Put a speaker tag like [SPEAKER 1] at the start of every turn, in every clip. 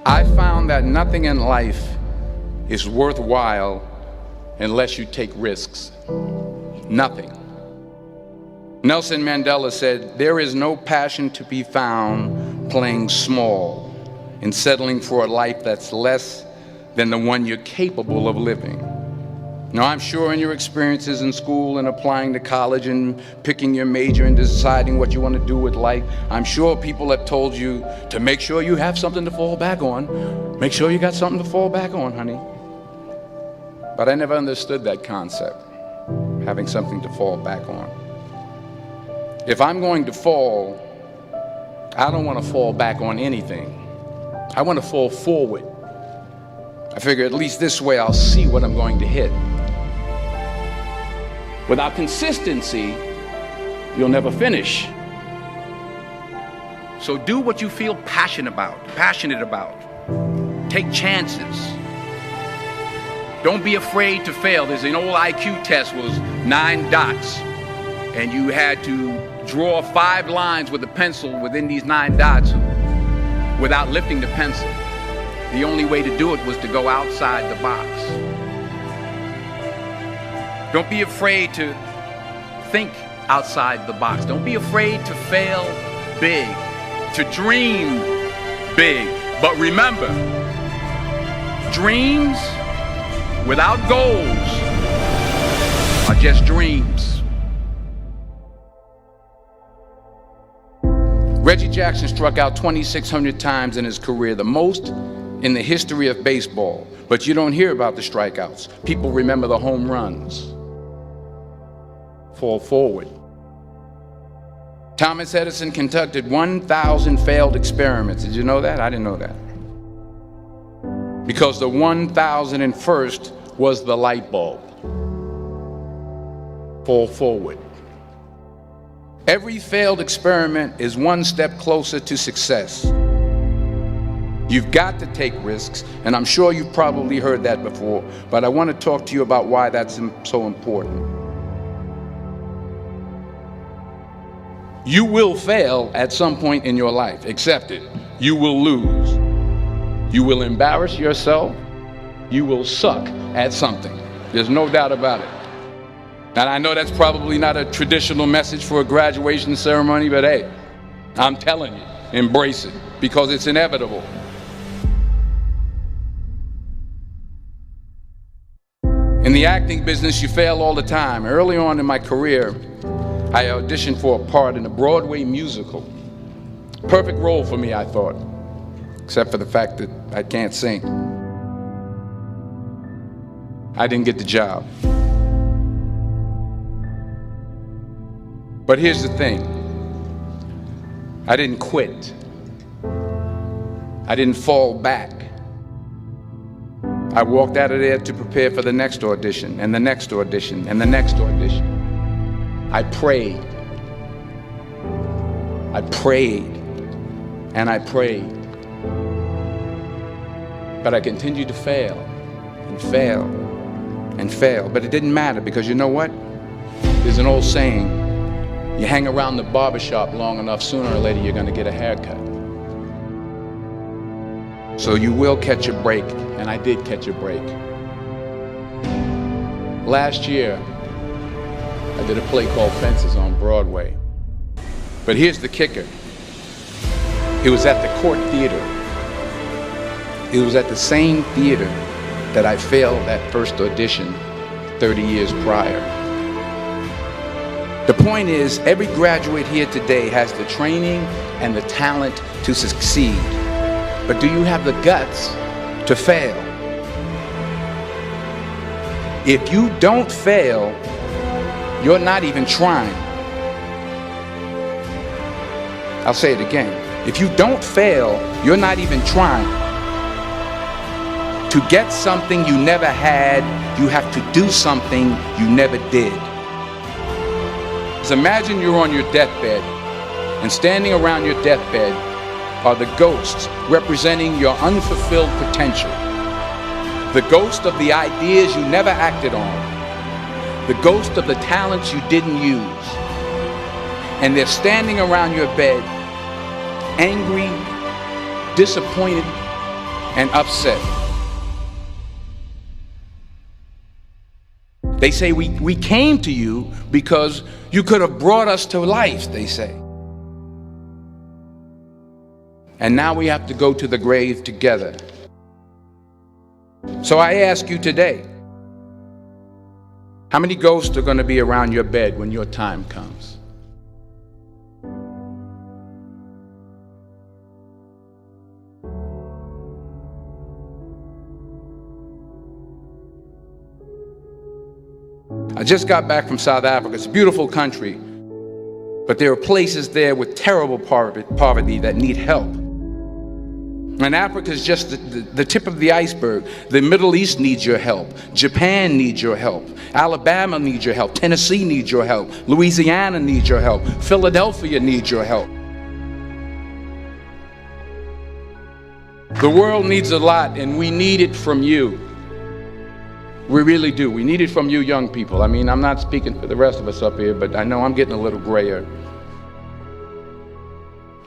[SPEAKER 1] I found that nothing in life is worthwhile unless you take risks. Nothing. Nelson Mandela said, "There is no passion to be found playing small and settling for a life that's less than the one you're capable of living." Now, I'm sure in your experiences in school and applying to college and picking your major and deciding what you want to do with life, I'm sure people have told you to make sure you have something to fall back on. Make sure you got something to fall back on, honey. But I never understood that concept, having something to fall back on. If I'm going to fall, I don't want to fall back on anything. I want to fall forward. I figure at least this way I'll see what I'm going to hit. Without consistency, you'll never finish. So do what you feel passionate about. Take chances. Don't be afraid to fail. There's an old IQ test, was 9 dots, and you had to draw 5 lines with a pencil within these 9 dots without lifting the pencil. The only way to do it was to go outside the box. Don't be afraid to think outside the box. Don't be afraid to fail big, to dream big. But remember, dreams without goals are just dreams. Reggie Jackson struck out 2,600 times in his career, the most in the history of baseball. But you don't hear about the strikeouts. People remember the home runs. Fall forward. Thomas Edison conducted 1,000 failed experiments. Did you know that? I didn't know that. Because the 1,001st was the light bulb. Fall forward. Every failed experiment is one step closer to success. You've got to take risks, and I'm sure you've probably heard that before, but I want to talk to you about why that's so important. You will fail at some point in your life. Accept it. You will lose. You will embarrass yourself. You will suck at something. There's no doubt about it. And I know that's probably not a traditional message for a graduation ceremony, but hey, I'm telling you, embrace it, because it's inevitable. In the acting business, you fail all the time. Early on in my career, I auditioned for a part in a Broadway musical. Perfect role for me, I thought, except for the fact that I can't sing. I didn't get the job. But here's the thing. I didn't quit. I didn't fall back. I walked out of there to prepare for the next audition, and the next audition, and the next audition. I prayed. I prayed. And I prayed. But I continued to fail and fail and fail. But it didn't matter, because you know what? There's an old saying, you hang around the barbershop long enough, sooner or later you're going to get a haircut. So you will catch a break, and I did catch a break. Last year, I did a play called Fences on Broadway. But here's the kicker. It was at the Court Theater. It was at the same theater that I failed that first audition 30 years prior. The point is, every graduate here today has the training and the talent to succeed. But do you have the guts to fail? If you don't fail, you're not even trying. I'll say it again. If you don't fail, you're not even trying. To get something you never had, you have to do something you never did. So imagine you're on your deathbed, and standing around your deathbed are the ghosts representing your unfulfilled potential. The ghost of the ideas you never acted on. The ghost of the talents you didn't use. And they're standing around your bed, angry, disappointed, and upset. They say we came to you because you could have brought us to life, they say. And now we have to go to the grave together. So I ask you today, how many ghosts are going to be around your bed when your time comes? I just got back from South Africa. It's a beautiful country, but there are places there with terrible poverty that need help. And Africa is just the tip of the iceberg. The Middle East needs your help. Japan needs your help. Alabama needs your help. Tennessee needs your help. Louisiana needs your help. Philadelphia needs your help. The world needs a lot, and we need it from you. We really do. We need it from you young people. I mean, I'm not speaking for the rest of us up here, but I know I'm getting a little grayer.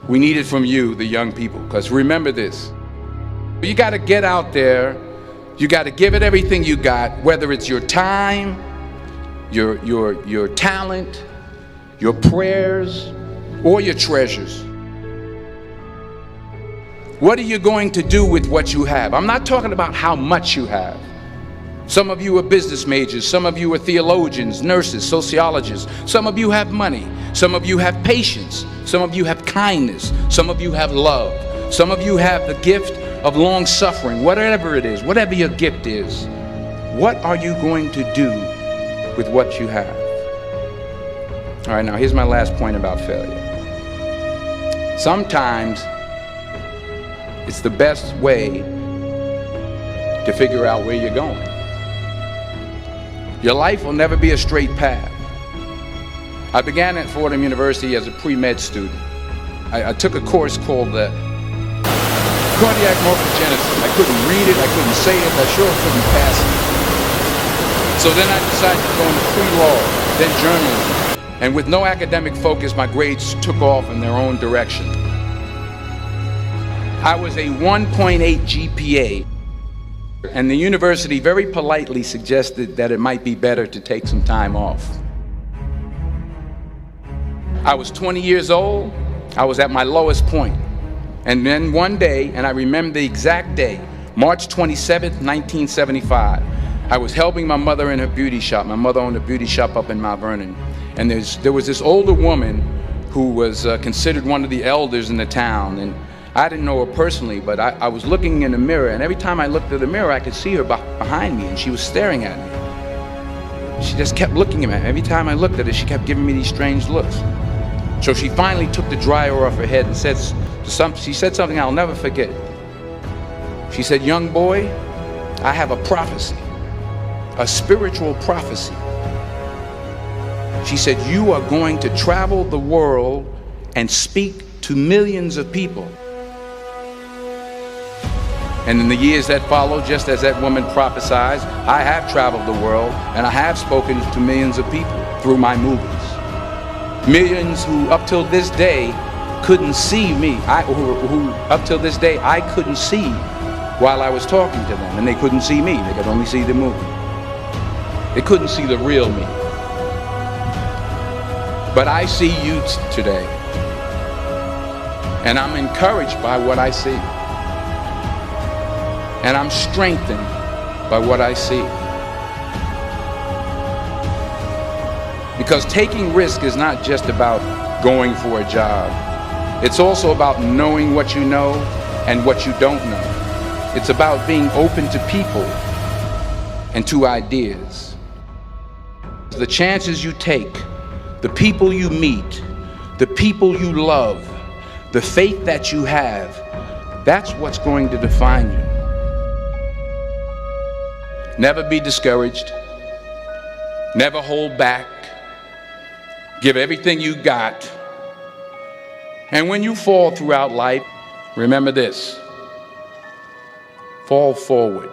[SPEAKER 1] We need it from you, the young people, because remember this. You got to get out there. You got to give it everything you got, whether it's your time, your talent, your prayers, or your treasures. What are you going to do with what you have? I'm not talking about how much you have. Some of you are business majors. Some of you are theologians, nurses, sociologists. Some of you have money. Some of you have patience. Some of you have kindness. Some of you have love. Some of you have the gift of long suffering. Whatever it is, whatever your gift is, what are you going to do with what you have? All right, now here's my last point about failure. Sometimes it's the best way to figure out where you're going. Your life will never be a straight path. I began at Fordham University as a pre-med student. I took a course called cardiac morphogenesis. I couldn't read it, I couldn't say it, I sure couldn't pass it. So then I decided to go into pre-law, then journalism. And with no academic focus, my grades took off in their own direction. I was a 1.8 GPA. And the university very politely suggested that it might be better to take some time off. I was 20 years old. I was at my lowest point. And then one day, and I remember the exact day, March 27th, 1975, I was helping my mother in her beauty shop. My mother owned a beauty shop up in Mount Vernon. And there was this older woman who was considered one of the elders in the town. And I didn't know her personally, but I was looking in the mirror, and every time I looked at the mirror, I could see her behind me, and she was staring at me. She just kept looking at me. Every time I looked at her, she kept giving me these strange looks. So she finally took the dryer off her head and she said something I'll never forget. She said, "Young boy, I have a prophecy, a spiritual prophecy." She said, "You are going to travel the world and speak to millions of people." And in the years that followed, just as that woman prophesied, I have traveled the world and I have spoken to millions of people through my movies. Millions who up till this day couldn't see me, who up till this day I couldn't see while I was talking to them, and they couldn't see me, they could only see the movie. They couldn't see the real me. But I see you today, and I'm encouraged by what I see. And I'm strengthened by what I see. Because taking risk is not just about going for a job. It's also about knowing what you know and what you don't know. It's about being open to people and to ideas. The chances you take, the people you meet, the people you love, the faith that you have, that's what's going to define you. Never be discouraged. Never hold back. Give everything you got. And when you fall throughout life, remember this: fall forward.